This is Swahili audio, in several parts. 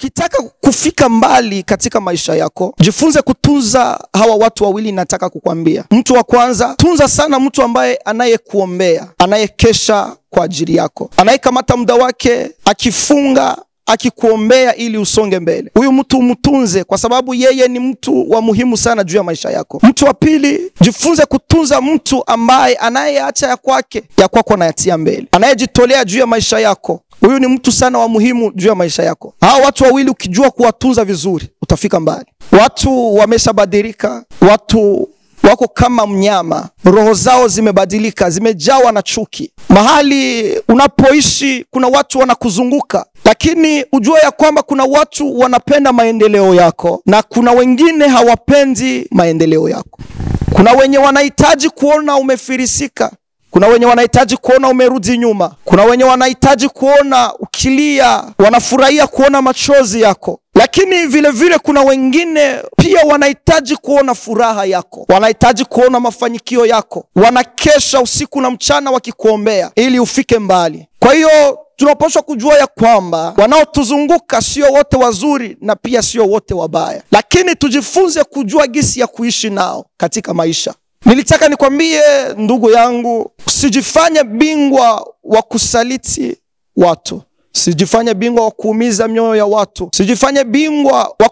Ukitaka kufika mbali katika maisha yako, jifunze kutunza hawa watu wawili nataka kukwambia. Mtu wa kwanza, tunza sana mtu ambaye anayekuombea, anayekesha kwa ajili yako, anayekamata muda wake akifunga akikuombea ili usonge mbele. Huyu mtu mtunze kwa sababu yeye ni mtu wa muhimu sana juu ya maisha yako. Mtu wa pili, jifunze kutunza mtu ambaye anayeacha ya kwako anayatia mbele, anayejitolea juu ya maisha yako. Huyu ni mtu sana wa muhimu juu ya maisha yako. Hao watu wawili ukijua kuwatunza vizuri, utafika mbali. Watu wameshabadilika, watu wako kama mnyama, roho zao zimebadilika, zimejawa na chuki. Mahali unapoishi kuna watu wanakuzunguka, lakini ujue ya kwamba kuna watu wanapenda maendeleo yako na kuna wengine hawapendi maendeleo yako. Kuna wenye wanahitaji kuona umefirisika, kuna wenye wanahitaji kuona umerudi nyuma, kuna wenye wanahitaji kuona ukilia, wanafurahia kuona machozi yako. Lakini vile vile kuna wengine pia wanahitaji kuona furaha yako, wanahitaji kuona mafanikio yako, wanakesha usiku na mchana wakikuombea ili ufike mbali. Kwa hiyo tunapaswa kujua ya kwamba wanaotuzunguka sio wote wazuri na pia sio wote wabaya, lakini tujifunze kujua jinsi ya kuishi nao katika maisha. Nilitaka nikwambie ndugu yangu, usijifanye bingwa wa kusaliti watu, usijifanye bingwa wa kuumiza mioyo ya watu, usijifanye bingwa wa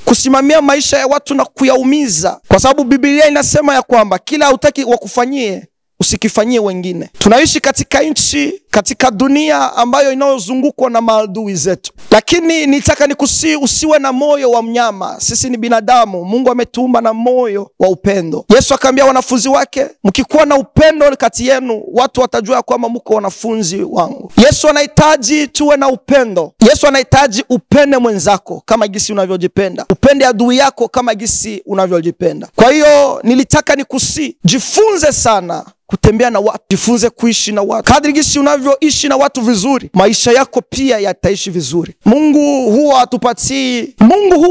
kusimamia maisha ya watu na kuyaumiza, kwa sababu Biblia inasema ya kwamba kila hutaki wakufanyie usikifanyie wengine. Tunaishi katika nchi, katika dunia ambayo inayozungukwa na maadui zetu, lakini nitaka nikusihi usiwe na moyo wa mnyama. Sisi ni binadamu, Mungu ametuumba na moyo wa upendo. Yesu akaambia wanafunzi wake, mkikuwa na upendo kati yenu, watu watajua kwamba mko wanafunzi wangu. Yesu anahitaji tuwe na upendo. Yesu anahitaji upende mwenzako kama jinsi unavyojipenda, upende adui yako kama jinsi unavyojipenda. Kwa hiyo nilitaka nikusihi, jifunze sana kutembea na watu, jifunze kuishi na watu. Kadri jinsi unavyoishi na watu vizuri, maisha yako pia yataishi vizuri. Mungu huwa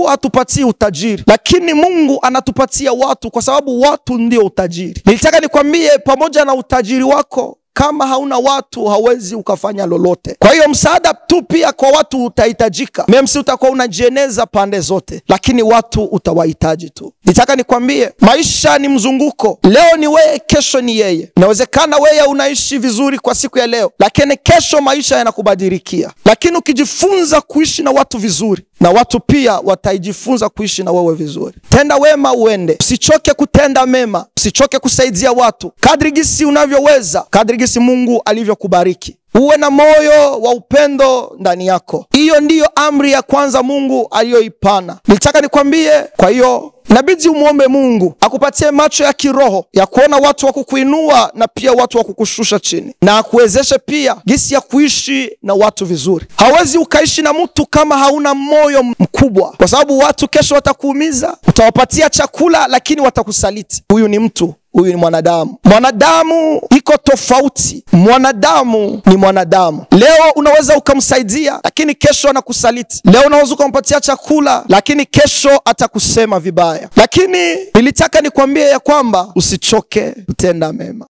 hatupatii utajiri, lakini Mungu anatupatia watu, kwa sababu watu ndio utajiri. Nilitaka nikwambie, pamoja na utajiri wako, kama hauna watu hawezi ukafanya lolote. Kwa hiyo msaada tu pia kwa watu utahitajika. Memsi utakuwa unajieneza pande zote, lakini watu utawahitaji tu. Nitaka nikwambie, maisha ni mzunguko. Leo ni wewe, kesho ni yeye. Inawezekana wewe unaishi vizuri kwa siku ya leo, lakini kesho maisha yanakubadilikia. Lakini ukijifunza kuishi na watu vizuri, na watu pia watajifunza kuishi na wewe vizuri. Tenda wema uende, usichoke kutenda mema, usichoke kusaidia watu. Kadri jinsi unavyoweza, kadri jinsi Mungu alivyokubariki. Uwe na moyo wa upendo ndani yako. Hiyo ndiyo amri ya kwanza Mungu aliyoipana. Nilitaka nikwambie, kwa hiyo inabidi umuombe Mungu akupatie macho ya kiroho ya kuona watu wa kukuinua na pia watu wa kukushusha chini, na akuwezeshe pia jinsi ya kuishi na watu vizuri. Hawezi ukaishi na mtu kama hauna moyo mkubwa, kwa sababu watu kesho watakuumiza. Utawapatia chakula lakini watakusaliti. Huyu ni mtu, huyu ni mwanadamu. Mwanadamu iko tofauti. Mwanadamu ni mwanadamu. Leo unaweza ukamsaidia lakini kesho anakusaliti. Leo unaweza ukampatia chakula lakini kesho atakusema vibaya. Lakini nilitaka nikwambie ya kwamba usichoke kutenda mema.